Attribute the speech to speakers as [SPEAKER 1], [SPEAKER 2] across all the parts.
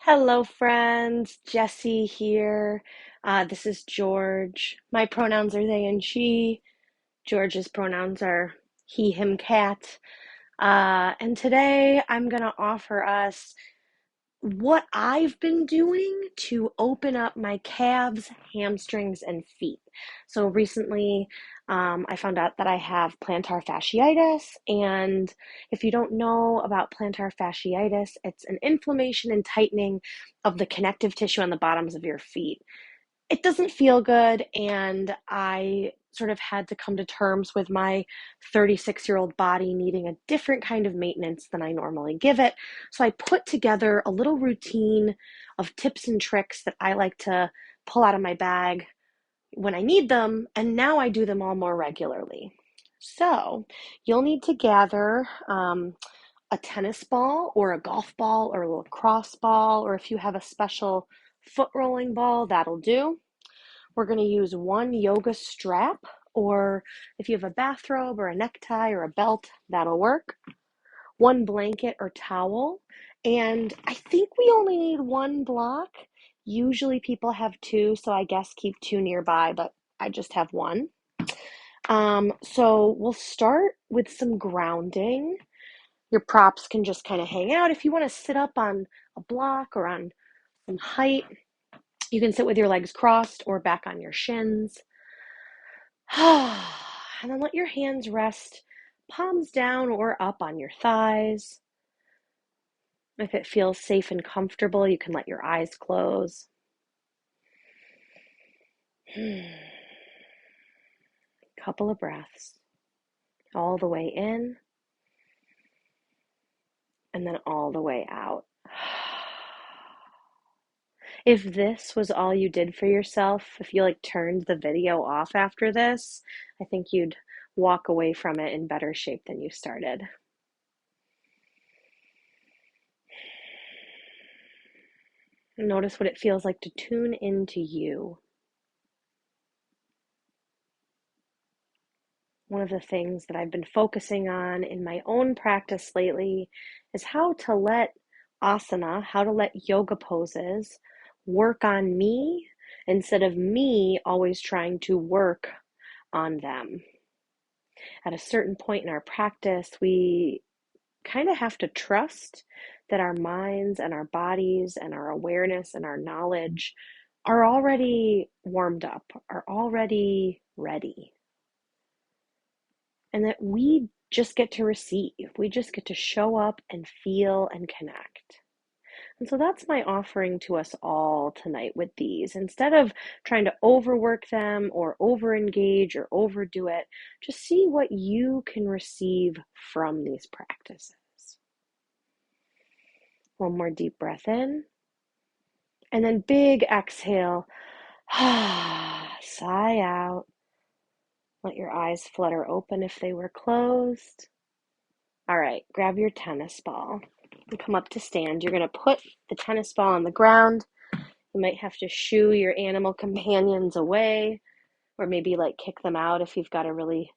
[SPEAKER 1] Hello, friends. Jesse here. This is George. My pronouns are they and she. George's pronouns are he, him, cat. And today I'm going to offer us what I've been doing to open up my calves, hamstrings, and feet. So recently, I found out that I have plantar fasciitis. And if you don't know about plantar fasciitis, it's an inflammation and tightening of the connective tissue on the bottoms of your feet. It doesn't feel good, and I sort of had to come to terms with my 36-year-old body needing a different kind of maintenance than I normally give it. So I put together a little routine of tips and tricks that I like to pull out of my bag when I need them, and now I do them all more regularly. So you'll need to gather a tennis ball or a golf ball or a lacrosse ball, or if you have a special foot rolling ball, that'll do. We're going to use one yoga strap, or if you have a bathrobe or a necktie or a belt, that'll work. One blanket or towel. And I think we only need one block. Usually people have two, so I guess keep two nearby, but I just have one. So we'll start with some grounding. Your props can just kind of hang out. If you want to sit up on a block or on some height, you can sit with your legs crossed or back on your shins. And then let your hands rest palms down or up on your thighs. If it feels safe and comfortable, you can let your eyes close. Couple of breaths, all the way in and then all the way out. If this was all you did for yourself, if you turned the video off after this, I think you'd walk away from it in better shape than you started. Notice what it feels like to tune into you. One of the things that I've been focusing on in my own practice lately is how to let asana, how to let yoga poses work on me instead of me always trying to work on them. At a certain point in our practice, we kind of have to trust that our minds and our bodies and our awareness and our knowledge are already warmed up, are already ready. And that we just get to receive. We just get to show up and feel and connect. And so that's my offering to us all tonight with these. Instead of trying to overwork them or overengage or overdo it, just see what you can receive from these practices. One more deep breath in. And then big exhale. Sigh out. Let your eyes flutter open if they were closed. All right, grab your tennis ball and come up to stand. You're going to put the tennis ball on the ground. You might have to shoo your animal companions away, or maybe kick them out if you've got a really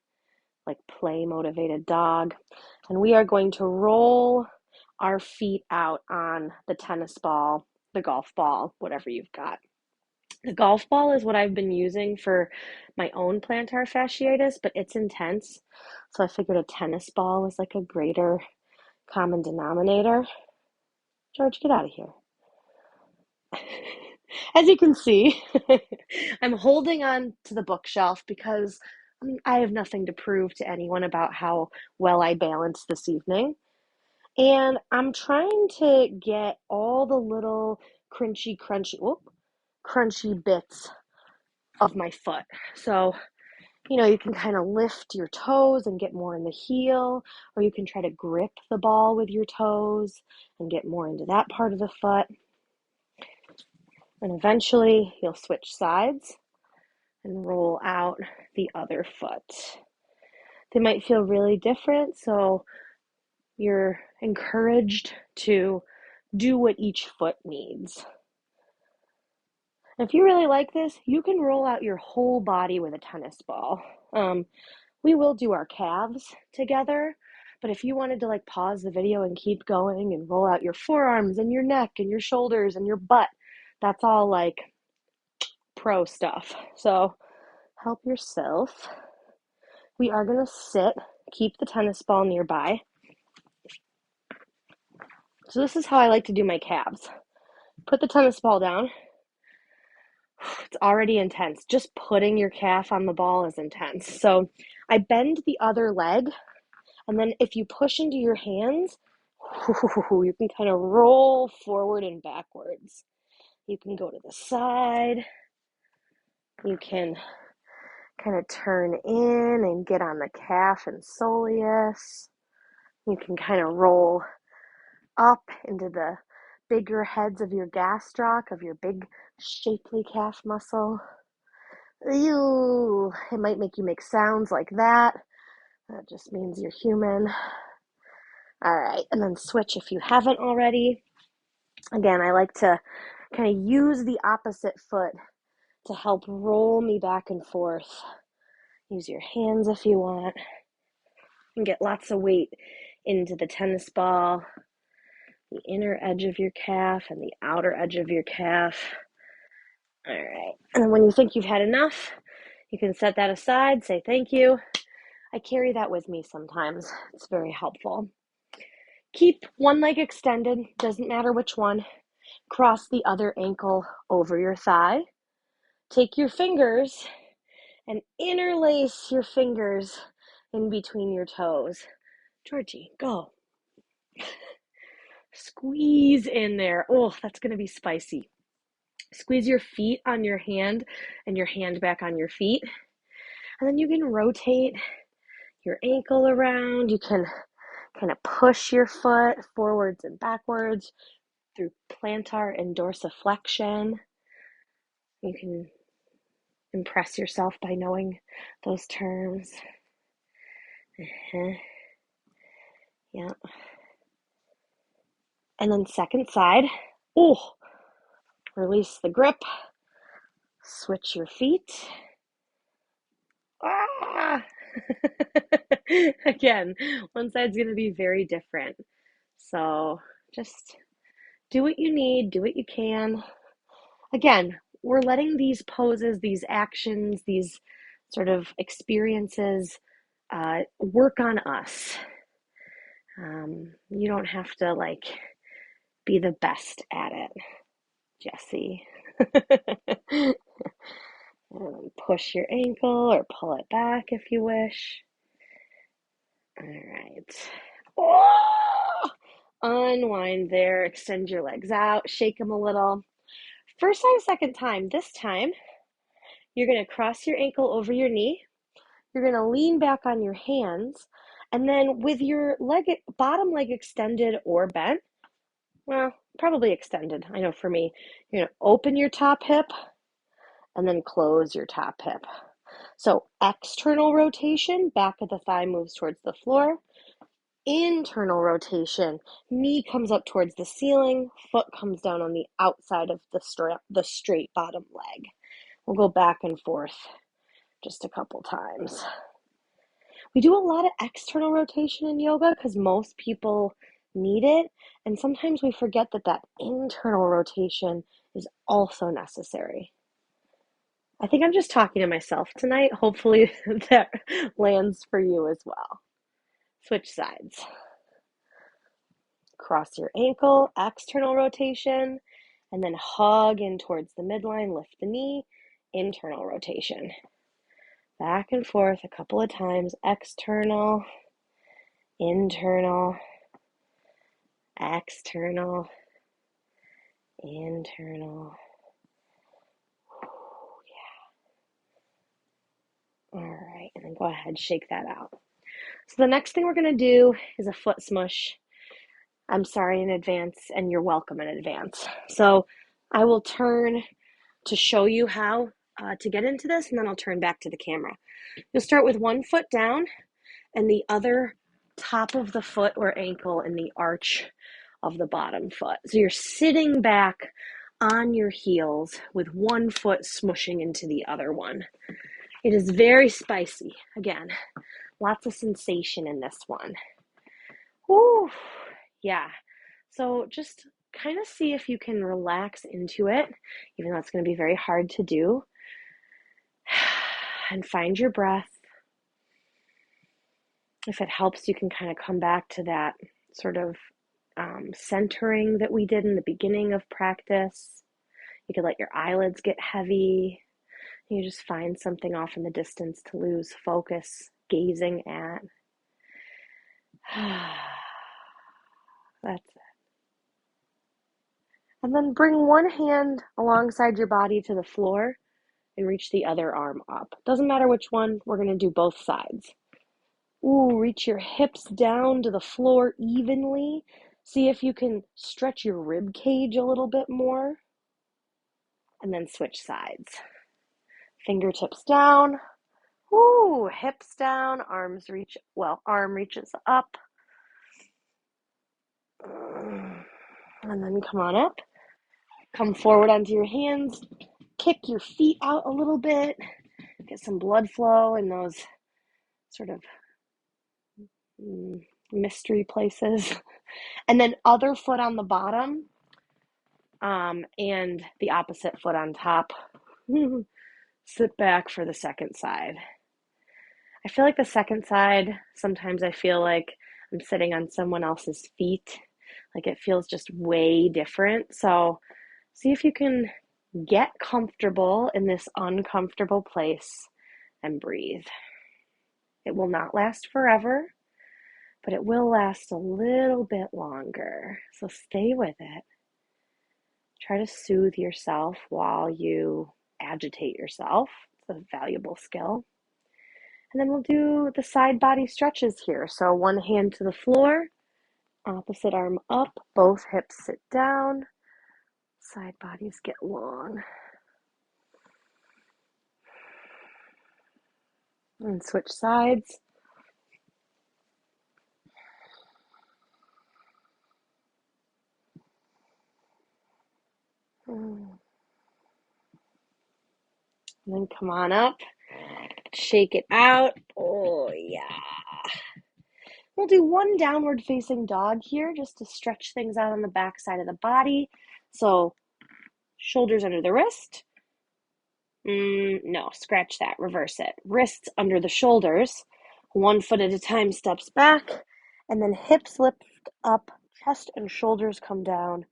[SPEAKER 1] play motivated dog. And we are going to roll our feet out on the tennis ball, the golf ball, whatever you've got. The golf ball is what I've been using for my own plantar fasciitis, but it's intense. So I figured a tennis ball was a greater common denominator. George, get out of here. As you can see, I'm holding on to the bookshelf because I have nothing to prove to anyone about how well I balanced this evening. And I'm trying to get all the little crunchy bits of my foot. So, you can kind of lift your toes and get more in the heel, or you can try to grip the ball with your toes and get more into that part of the foot. And eventually you'll switch sides and roll out the other foot. They might feel really different, so you're encouraged to do what each foot needs. If you really like this, you can roll out your whole body with a tennis ball. We will do our calves together, But if you wanted to like pause the video and keep going and roll out your forearms and your neck and your shoulders and your butt, that's all like pro stuff. So help yourself. We are going to sit, keep the tennis ball nearby. So this is how I like to do my calves. Put the tennis ball down. It's already intense. Just putting your calf on the ball is intense. So I bend the other leg, and then if you push into your hands, you can kind of roll forward and backwards. You can go to the side. You can kind of turn in and get on the calf and soleus. You can kind of roll up into the bigger heads of your gastroc, of your big shapely calf muscle. Ew, it might make you make sounds like that. That just means you're human. All right, and then switch if you haven't already. Again, I like to kind of use the opposite foot to help roll me back and forth. Use your hands if you want. And get lots of weight into the tennis ball, the inner edge of your calf and the outer edge of your calf. All right, and then when you think you've had enough, you can set that aside, say thank you. I carry that with me sometimes. It's very helpful. Keep one leg extended, doesn't matter which one. Cross the other ankle over your thigh. Take your fingers and interlace your fingers in between your toes. Georgie, go. Squeeze in there. Oh, that's going to be spicy. Squeeze your feet on your hand and your hand back on your feet. And then you can rotate your ankle around. You can kind of push your foot forwards and backwards through plantar and dorsiflexion. You can impress yourself by knowing those terms. Yeah. And then second side. Oh, release the grip. Switch your feet. Ah! Again, one side's going to be very different. So just do what you need, do what you can. Again, we're letting these poses, these actions, these sort of experiences work on us. You don't have to like be the best at it, Jesse. And push your ankle or pull it back if you wish. All right. Oh! Unwind there, extend your legs out, shake them a little. First time, second time. This time, you're going to cross your ankle over your knee. You're going to lean back on your hands. And then with your bottom leg extended or bent, well, probably extended, I know for me, you're going to open your top hip and then close your top hip. So external rotation, back of the thigh moves towards the floor. Internal rotation, knee comes up towards the ceiling, foot comes down on the outside of the straight bottom leg. We'll go back and forth just a couple times. We do a lot of external rotation in yoga because most people need it, and sometimes we forget that internal rotation is also necessary. I think I'm just talking to myself tonight. Hopefully that lands for you as well. Switch sides. Cross your ankle, external rotation, and then hug in towards the midline, lift the knee, internal rotation. Back and forth a couple of times, external, internal, external, internal. Yeah. All right, and then go ahead, shake that out. So the next thing we're going to do is a foot smush. I'm sorry in advance, and you're welcome in advance. So I will turn to show you how to get into this, and then I'll turn back to the camera. You'll start with one foot down and the other top of the foot or ankle in the arch of the bottom foot. So you're sitting back on your heels with one foot smushing into the other one. It is very spicy. Again, lots of sensation in this one. Whew. Yeah. So just kind of see if you can relax into it, even though it's going to be very hard to do. And find your breath. If it helps, you can kind of come back to that sort of centering that we did in the beginning of practice. You could let your eyelids get heavy. You just find something off in the distance to lose focus, gazing at. That's it. And then bring one hand alongside your body to the floor and reach the other arm up. Doesn't matter which one, we're going to do both sides. Ooh, reach your hips down to the floor evenly. See if you can stretch your rib cage a little bit more. And then switch sides. Fingertips down. Ooh, hips down, arm reaches up. And then come on up. Come forward onto your hands. Kick your feet out a little bit. Get some blood flow in those sort of mystery places. And then other foot on the bottom, and the opposite foot on top. Sit back for the second side. I feel like the second side, sometimes I feel like I'm sitting on someone else's feet. Like it feels just way different. So see if you can get comfortable in this uncomfortable place and breathe. It will not last forever, but it will last a little bit longer. So stay with it. Try to soothe yourself while you agitate yourself. It's a valuable skill. And then we'll do the side body stretches here. So one hand to the floor, opposite arm up, both hips sit down, side bodies get long. And switch sides. And then come on up, shake it out. Oh, yeah. We'll do one downward facing dog here just to stretch things out on the back side of the body. So shoulders under the wrist. No, scratch that, reverse it. Wrists under the shoulders. One foot at a time steps back, and then hips lift up, chest and shoulders come down.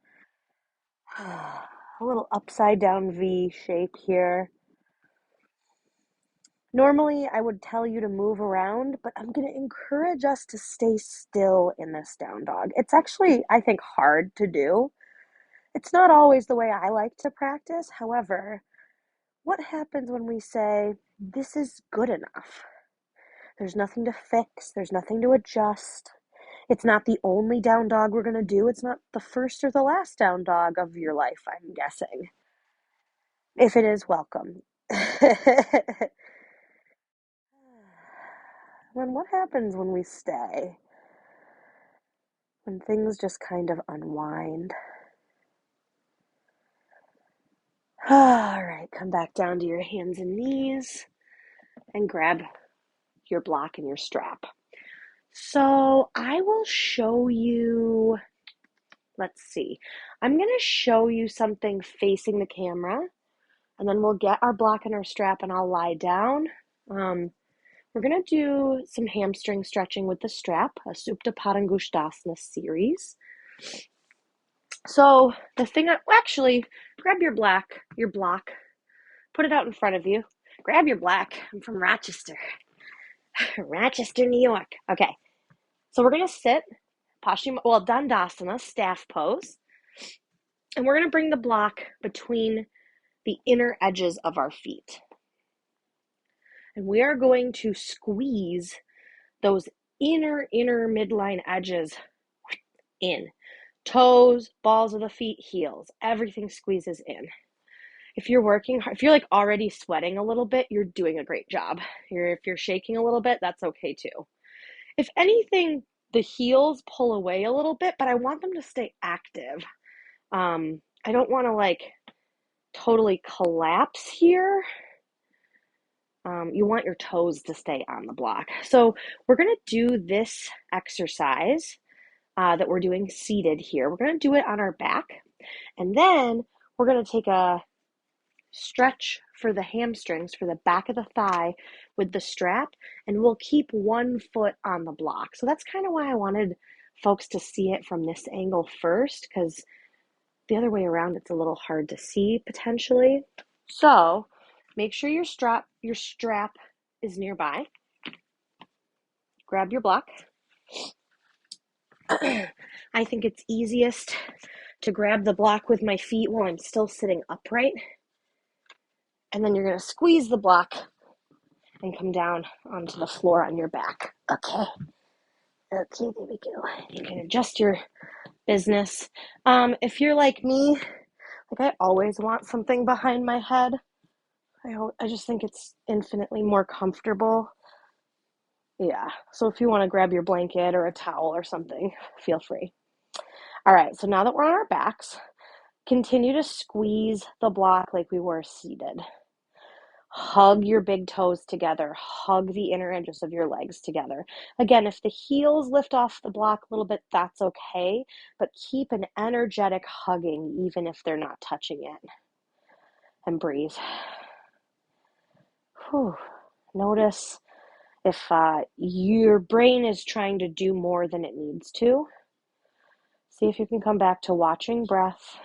[SPEAKER 1] A little upside down V shape here. Normally, I would tell you to move around, but I'm going to encourage us to stay still in this down dog. It's actually, I think, hard to do. It's not always the way I like to practice. However, what happens when we say, this is good enough? There's nothing to fix. There's nothing to adjust. It's not the only down dog we're going to do. It's not the first or the last down dog of your life, I'm guessing. If it is, welcome. Then what happens when we stay? When things just kind of unwind. All right, come back down to your hands and knees and grab your block and your strap. So I will show you, let's see. I'm going to show you something facing the camera, and then we'll get our block and our strap and I'll lie down. We're going to do some hamstring stretching with the strap, a Supta Padangusthasana series. So the thing, actually, grab your block, put it out in front of you. Grab your block. I'm from Rochester, Rochester, New York. Okay, so we're going to sit, Dandasana, staff pose. And we're going to bring the block between the inner edges of our feet. And we are going to squeeze those inner midline edges in. Toes, balls of the feet, heels, everything squeezes in. If you're working hard, if you're like already sweating a little bit, you're doing a great job. If you're shaking a little bit, that's okay too. If anything, the heels pull away a little bit, but I want them to stay active. I don't want to like totally collapse here. You want your toes to stay on the block. So we're going to do this exercise that we're doing seated here. We're going to do it on our back, and then we're going to take a stretch for the hamstrings, for the back of the thigh with the strap, and we'll keep one foot on the block. So that's kind of why I wanted folks to see it from this angle first, because the other way around it's a little hard to see potentially. So make sure your strap is nearby. Grab your block. I think it's easiest to grab the block with my feet while I'm still sitting upright. And then you're going to squeeze the block and come down onto the floor on your back. Okay, there we go. You can adjust your business. If you're like me, like I always want something behind my head. I just think it's infinitely more comfortable. Yeah, so if you want to grab your blanket or a towel or something, feel free. All right, so now that we're on our backs, continue to squeeze the block like we were seated. Hug your big toes together. Hug the inner edges of your legs together. Again, if the heels lift off the block a little bit, that's okay, but keep an energetic hugging even if they're not touching it. And breathe. Whew. Notice if your brain is trying to do more than it needs to. See if you can come back to watching breath.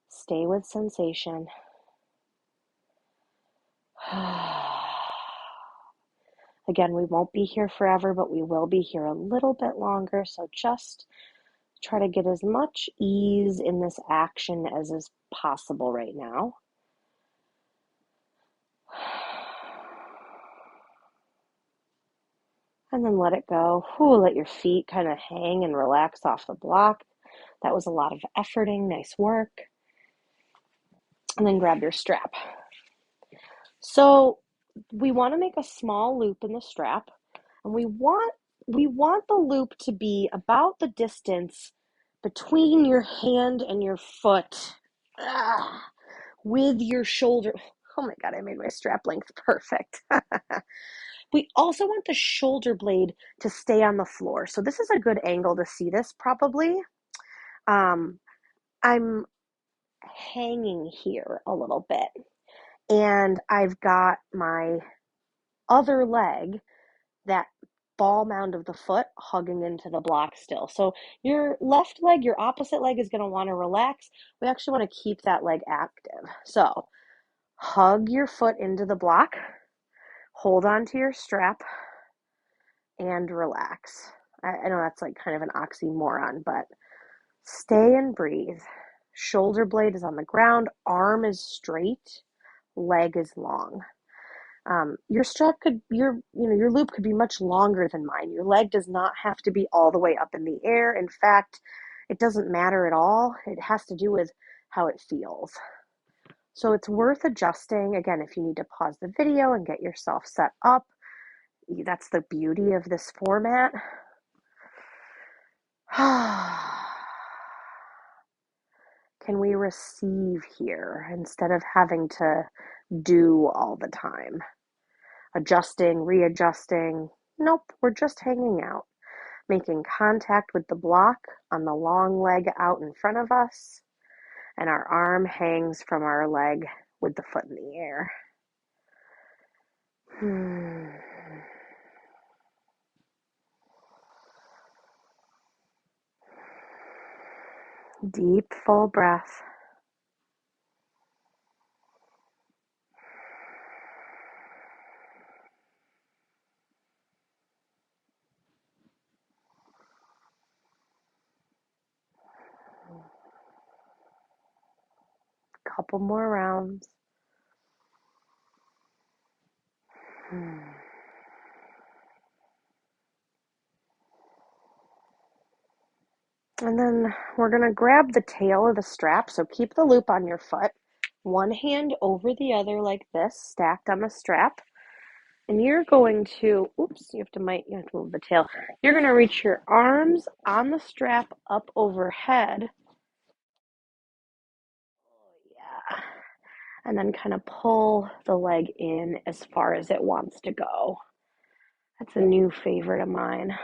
[SPEAKER 1] Stay with sensation. Again, we won't be here forever, but we will be here a little bit longer. So just try to get as much ease in this action as is possible right now. And then let it go. Let your feet kind of hang and relax off the block. That was a lot of efforting. Nice work. And then grab your strap. So we want to make a small loop in the strap, and we want the loop to be about the distance between your hand and your foot, with your shoulder. Oh my God, I made my strap length perfect. We also want the shoulder blade to stay on the floor. So this is a good angle to see this probably. I'm hanging here a little bit, and I've got my other leg, that ball mound of the foot, hugging into the block still. So your left leg, your opposite leg, is going to want to relax. We actually want to keep that leg active. So hug your foot into the block, hold on to your strap, and relax. I know that's like kind of an oxymoron, but stay and breathe. Shoulder blade is on the ground, arm is straight, leg is long. Your strap your loop could be much longer than mine. Your leg does not have to be all the way up in the air. In fact, it doesn't matter at all. It has to do with how it feels. So it's worth adjusting. Again, if you need to pause the video and get yourself set up, that's the beauty of this format. Can we receive here instead of having to do all the time? Adjusting, readjusting. Nope, we're just hanging out, making contact with the block on the long leg out in front of us, and our arm hangs from our leg with the foot in the air. Deep, full breath. Couple more rounds. And then we're going to grab the tail of the strap. So keep the loop on your foot. One hand over the other like this, stacked on the strap. And you're going to, you have to move the tail. You're going to reach your arms on the strap up overhead. Yeah. And then kind of pull the leg in as far as it wants to go. That's a new favorite of mine.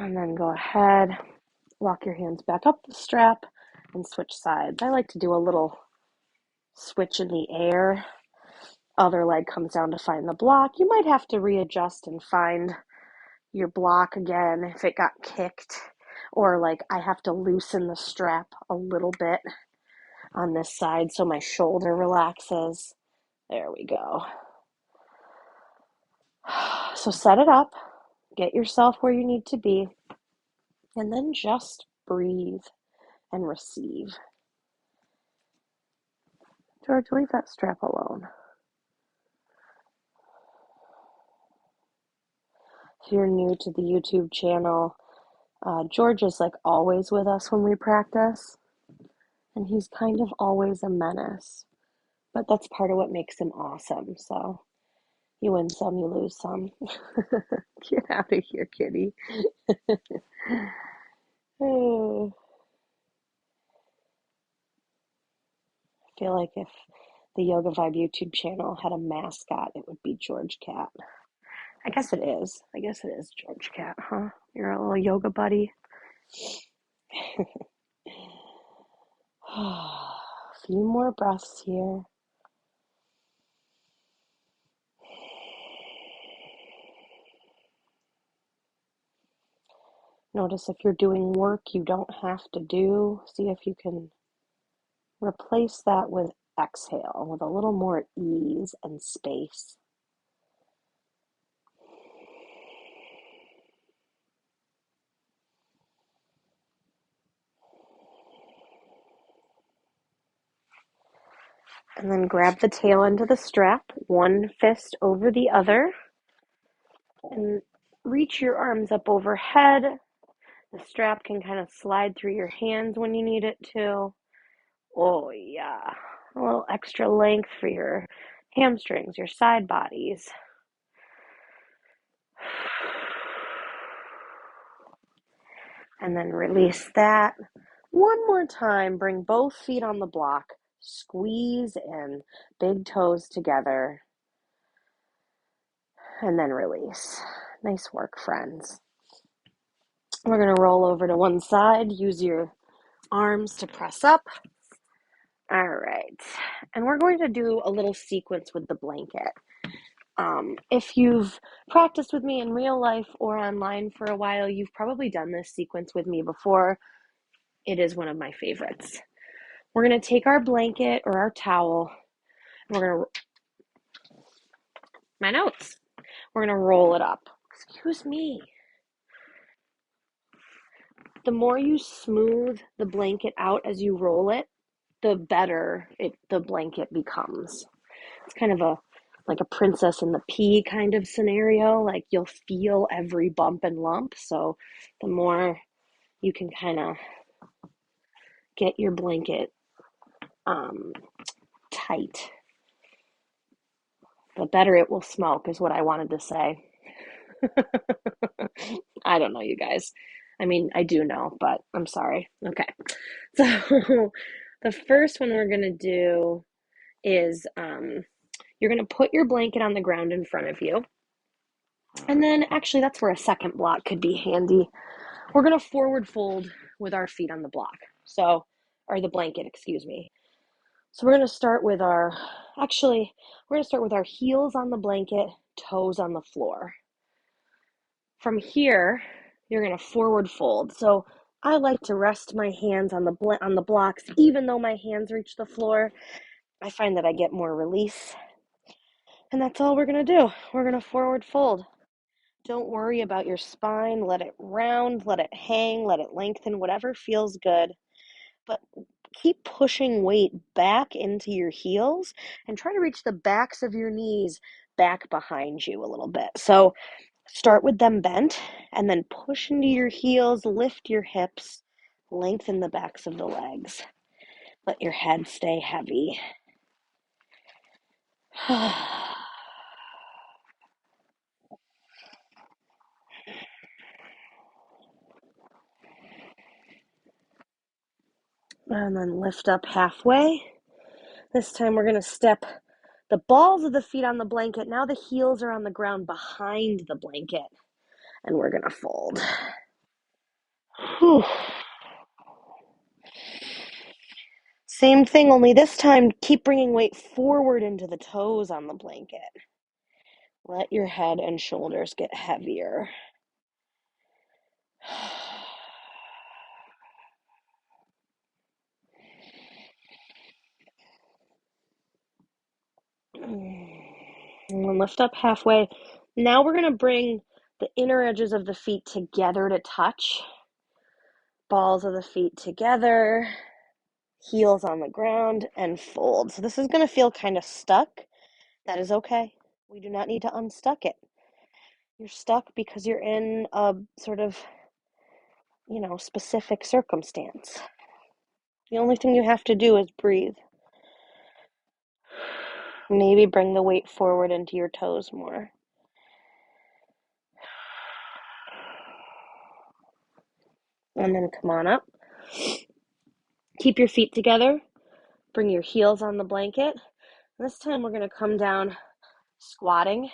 [SPEAKER 1] And then go ahead, walk your hands back up the strap and switch sides. I like to do a little switch in the air. Other leg comes down to find the block. You might have to readjust and find your block again if it got kicked, or like I have to loosen the strap a little bit on this side so my shoulder relaxes. There we go. So set it up, get yourself where you need to be, and then just breathe and receive. George, leave that strap alone. If you're new to the YouTube channel, George is like always with us when we practice, and he's kind of always a menace, but that's part of what makes him awesome. So you win some, you lose some. Get out of here, kitty. Oh, I feel like if the Yoga Vibe YouTube channel had a mascot, it would be George Cat. I guess it is. I guess it is George Cat, huh? You're a little yoga buddy. A few more breaths here. Notice if you're doing work you don't have to do. See if you can replace that with exhale, with a little more ease and space. And then grab the tail end of the strap, one fist over the other, and reach your arms up overhead. The strap can kind of slide through your hands when you need it to. Oh, yeah. A little extra length for your hamstrings, your side bodies. And then release that. One more time, bring both feet on the block. Squeeze in, big toes together. And then release. Nice work, friends. We're going to roll over to one side. Use your arms to press up. All right. And we're going to do a little sequence with the blanket. If you've practiced with me in real life or online for a while, you've probably done this sequence with me before. It is one of my favorites. We're going to take our blanket or our towel, and we're going to, my notes, we're going to roll it up. Excuse me. The more you smooth the blanket out as you roll it, the better the blanket becomes. It's kind of like a princess in the pea kind of scenario. Like you'll feel every bump and lump. So the more you can kind of get your blanket tight, the better it will smoke is what I wanted to say. I don't know, you guys. I mean, I do know, but I'm sorry. Okay. So the first one we're going to do is you're going to put your blanket on the ground in front of you. And then actually that's where a second block could be handy. We're going to forward fold with our feet on the block. So, or the blanket, excuse me. So we're going to start with our heels on the blanket, toes on the floor. From here, you're going to forward fold. So I like to rest my hands on the blocks, even though my hands reach the floor. I find that I get more release. And that's all we're going to do. We're going to forward fold. Don't worry about your spine. Let it round, let it hang, let it lengthen, whatever feels good. But keep pushing weight back into your heels and try to reach the backs of your knees back behind you a little bit. So start with them bent and then push into your heels, lift your hips, lengthen the backs of the legs. Let your head stay heavy. And then lift up halfway. This time we're going to step the balls of the feet on the blanket. Now the heels are on the ground behind the blanket. And we're going to fold. Whew. Same thing, only this time keep bringing weight forward into the toes on the blanket. Let your head and shoulders get heavier. And then lift up halfway. Now we're going to bring the inner edges of the feet together to touch. Balls of the feet together, heels on the ground, and fold. So this is going to feel kind of stuck. That is okay. We do not need to unstuck it. You're stuck because you're in a sort of, specific circumstance. The only thing you have to do is breathe. Maybe bring the weight forward into your toes more. And then come on up. Keep your feet together. Bring your heels on the blanket. This time we're going to come down squatting.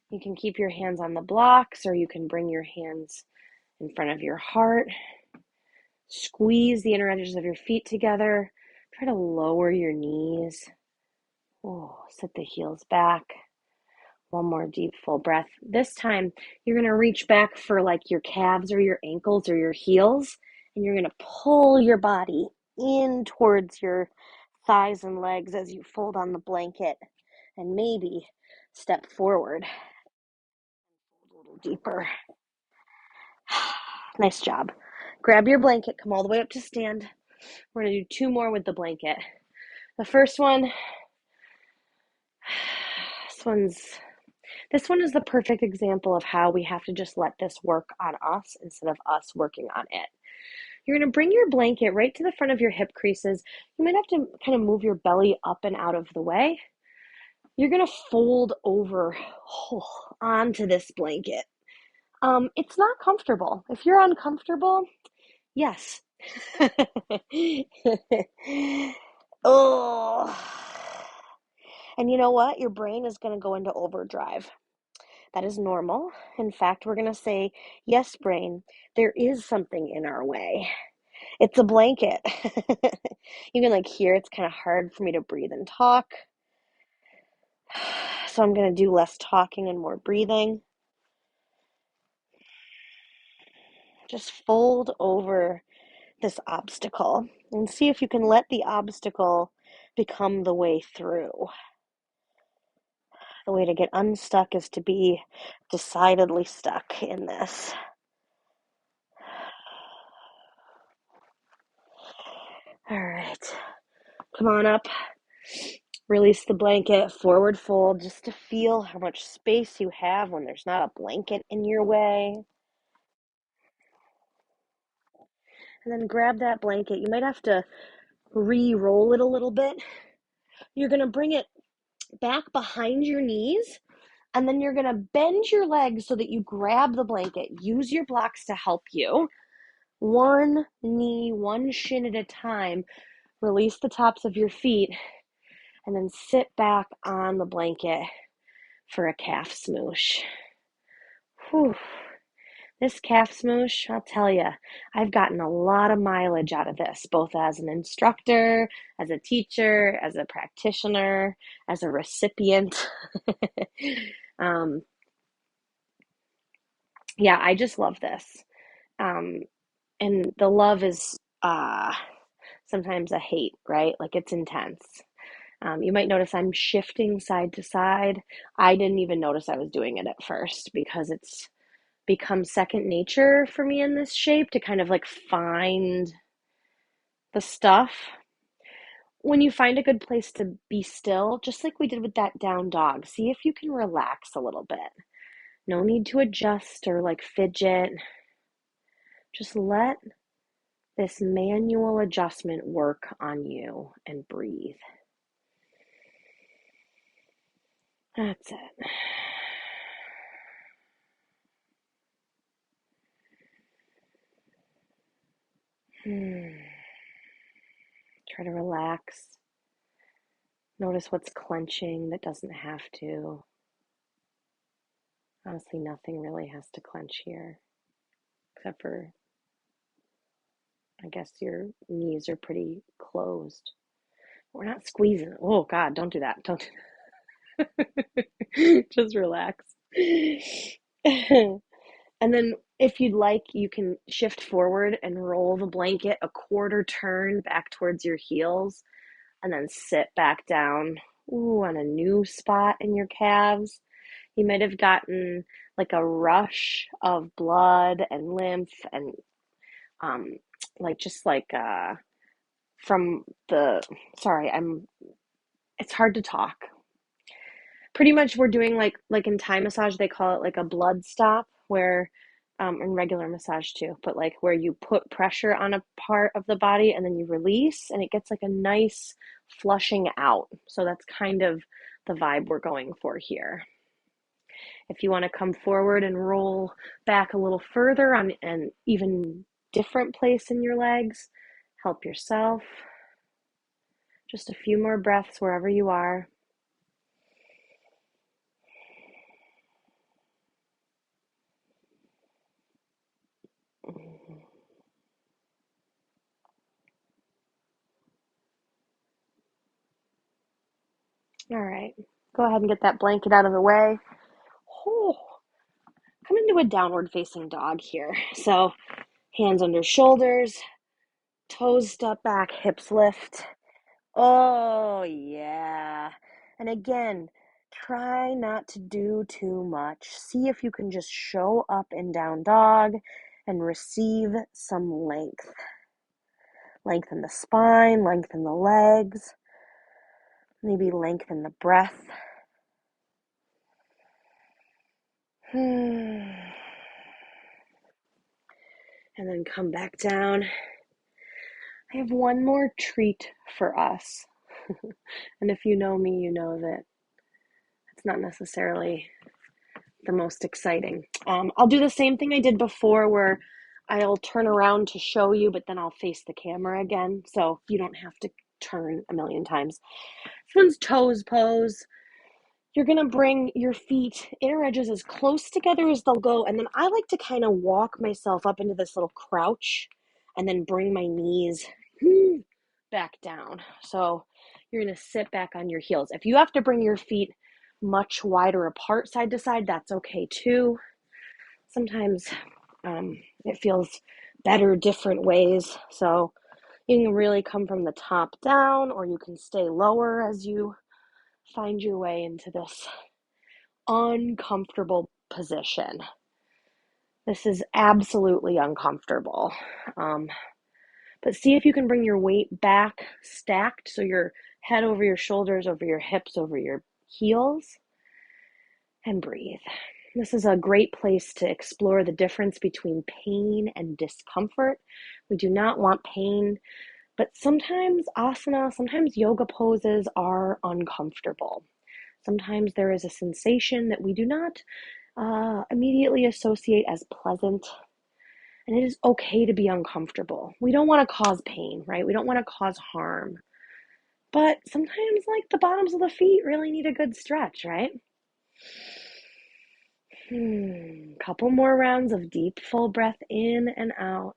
[SPEAKER 1] You can keep your hands on the blocks, or you can bring your hands in front of your heart. Squeeze the inner edges of your feet together. Try to lower your knees. Oh, sit the heels back. One more deep, full breath. This time, you're going to reach back for like your calves or your ankles or your heels, and you're going to pull your body in towards your thighs and legs as you fold on the blanket, and maybe step forward a little deeper. Nice job. Grab your blanket, come all the way up to stand. We're going to do 2 more with the blanket. The first one, this one is the perfect example of how we have to just let this work on us instead of us working on it. You're going to bring your blanket right to the front of your hip creases. You might have to kind of move your belly up and out of the way. You're going to fold over onto this blanket. It's not comfortable. If you're uncomfortable, yes. Oh. And you know what? Your brain is going to go into overdrive. That is normal. In fact, we're going to say, yes, brain, there is something in our way. It's a blanket. You can hear it's kind of hard for me to breathe and talk. So I'm going to do less talking and more breathing. Just fold over this obstacle and see if you can let the obstacle become the way through. The way to get unstuck is to be decidedly stuck in this. All right, come on up. Release the blanket, forward fold, just to feel how much space you have when there's not a blanket in your way. And then grab that blanket. You might have to re-roll it a little bit. You're going to bring it back behind your knees, and then you're going to bend your legs so that you grab the blanket. Use your blocks to help you. One knee, one shin at a time. Release the tops of your feet, and then sit back on the blanket for a calf smoosh. Whew. This calf smoosh, I'll tell you, I've gotten a lot of mileage out of this, both as an instructor, as a teacher, as a practitioner, as a recipient. Yeah, I just love this. And the love is sometimes a hate, right? It's intense. You might notice I'm shifting side to side. I didn't even notice I was doing it at first because it's become second nature for me in this shape to kind of find the stuff. When you find a good place to be still, just like we did with that down dog, see if you can relax a little bit. No need to adjust or fidget. Just let this manual adjustment work on you and breathe. That's it. Try to relax. Notice what's clenching that doesn't have to. Honestly, nothing really has to clench here, except for I guess your knees are pretty closed. We're not squeezing. Oh God, don't do that. Don't just relax. And then if you'd like, you can shift forward and roll the blanket a quarter turn back towards your heels and then sit back down. Ooh, on a new spot in your calves. You might have gotten like a rush of blood and lymph and um like just like from the sorry, it's hard to talk. Pretty much we're doing like in Thai massage they call it like a blood stop where in regular massage too, but like where you put pressure on a part of the body and then you release and it gets like a nice flushing out. So that's kind of the vibe we're going for here. If you want to come forward and roll back a little further on an even different place in your legs, help yourself. Just a few more breaths wherever you are. All right, go ahead and get that blanket out of the way. Oh, come into a downward facing dog here. So hands under shoulders, toes step back, hips lift. Oh, yeah. And again, try not to do too much. See if you can just show up in down dog and receive some length. Lengthen the spine, lengthen the legs, maybe lengthen the breath. And then come back down. I have one more treat for us. And if you know me, you know that it's not necessarily the most exciting. I'll do the same thing I did before where I'll turn around to show you, but then I'll face the camera again. So you don't have to turn a million times. This one's toes pose. You're going to bring your feet, inner edges as close together as they'll go. And then I like to kind of walk myself up into this little crouch and then bring my knees back down. So you're going to sit back on your heels. If you have to bring your feet much wider apart side to side, that's okay too. Sometimes it feels better different ways. So you can really come from the top down, or you can stay lower as you find your way into this uncomfortable position. This is absolutely uncomfortable. But see if you can bring your weight back stacked, so your head over your shoulders, over your hips, over your heels, and breathe. This is a great place to explore the difference between pain and discomfort. We do not want pain, but sometimes asana, sometimes yoga poses are uncomfortable. Sometimes there is a sensation that we do not immediately associate as pleasant. And it is okay to be uncomfortable. We don't want to cause pain, right? We don't want to cause harm. But sometimes, like, the bottoms of the feet really need a good stretch, right? Couple more rounds of deep, full breath in and out.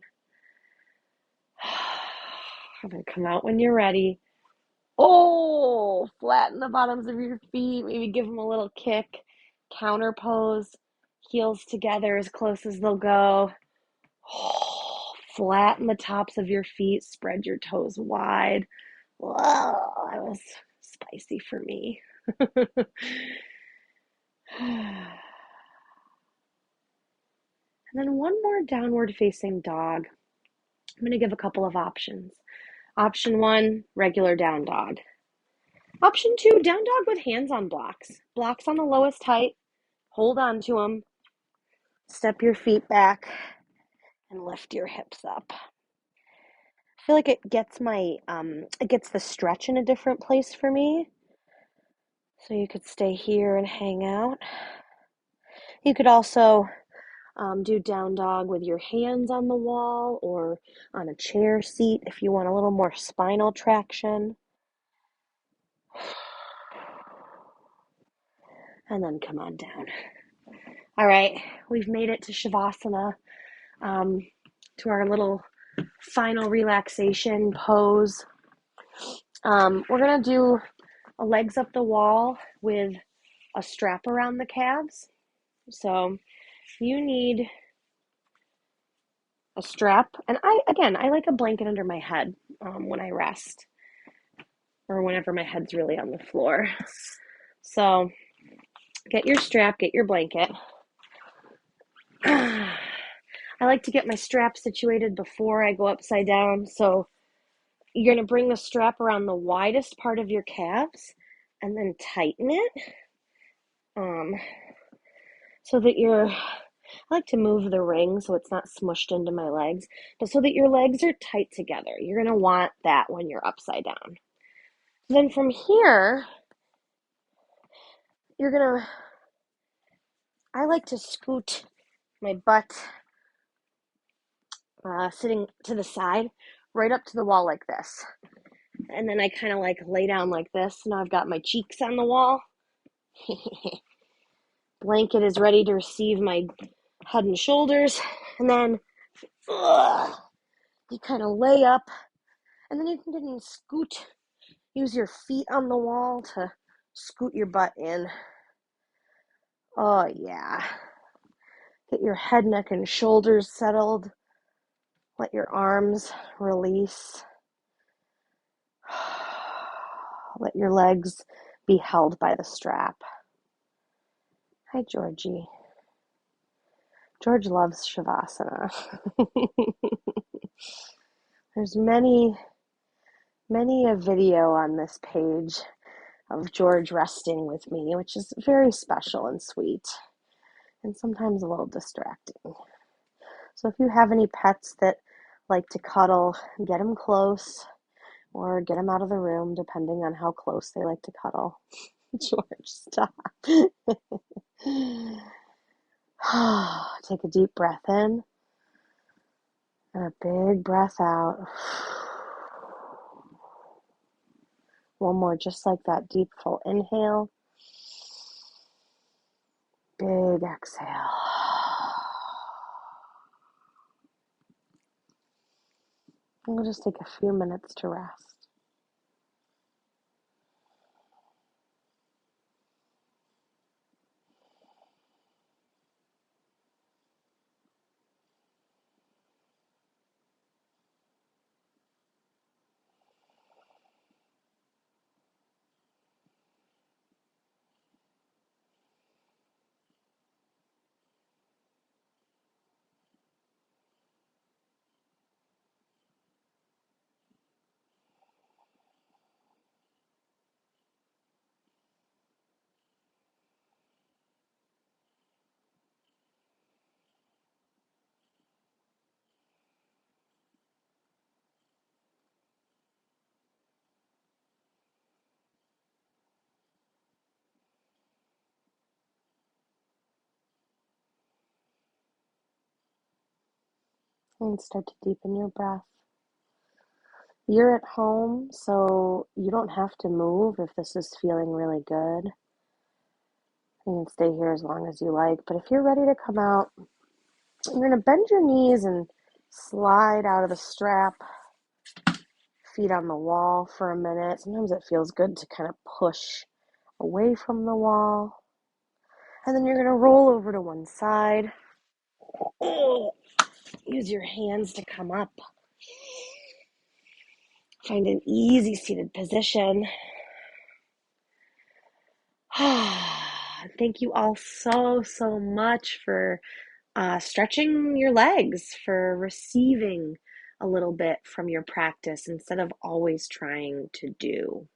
[SPEAKER 1] And then come out when you're ready. Oh, flatten the bottoms of your feet. Maybe give them a little kick. Counter pose. Heels together as close as they'll go. Oh, flatten the tops of your feet. Spread your toes wide. Whoa, that was spicy for me. And then one more downward facing dog. I'm going to give a couple of options. Option one, regular down dog. Option two, down dog with hands on blocks. Blocks on the lowest height. Hold on to them. Step your feet back and lift your hips up. I feel like it gets the stretch in a different place for me. So you could stay here and hang out. You could also do down dog with your hands on the wall or on a chair seat if you want a little more spinal traction. And then come on down. All right, we've made it to Shavasana, to our little final relaxation pose. We're going to do a legs up the wall with a strap around the calves. So you need a strap, and I like a blanket under my head when I rest or whenever my head's really on the floor. So get your strap, get your blanket. I like to get my strap situated before I go upside down. So you're going to bring the strap around the widest part of your calves and then tighten it um, so that I like to move the ring so it's not smushed into my legs, but so that your legs are tight together. You're going to want that when you're upside down. Then from here, I like to scoot my butt sitting to the side right up to the wall like this. And then I kind of like lay down like this. Now I've got my cheeks on the wall. Blanket is ready to receive my head and shoulders. And then you kind of lay up. And then you can scoot. Use your feet on the wall to scoot your butt in. Oh, yeah. Get your head, neck, and shoulders settled. Let your arms release. Let your legs be held by the strap. Hi, Georgie. George loves Shavasana. There's many a video on this page of George resting with me, which is very special and sweet, and sometimes a little distracting. So if you have any pets that like to cuddle, get them close or get them out of the room, depending on how close they like to cuddle. George, stop. Take a deep breath in and a big breath out. One more, just like that, deep, full inhale. Big exhale. And we'll just take a few minutes to rest. And start to deepen your breath. You're at home, so you don't have to move if this is feeling really good. You can stay here as long as you like, but if you're ready to come out, you're going to bend your knees and slide out of the strap, feet on the wall for a minute. Sometimes it feels good to kind of push away from the wall. And then you're going to roll over to one side. Use your hands to come up. Find an easy seated position. Thank you all so much for stretching your legs, for receiving a little bit from your practice instead of always trying to do.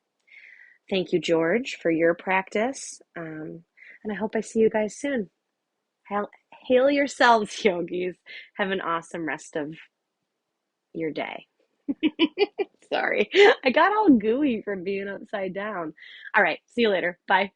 [SPEAKER 1] Thank you, George, for your practice. And I hope I see you guys soon. Hail yourselves, yogis. Have an awesome rest of your day. Sorry, I got all gooey from being upside down. All right, see you later. Bye.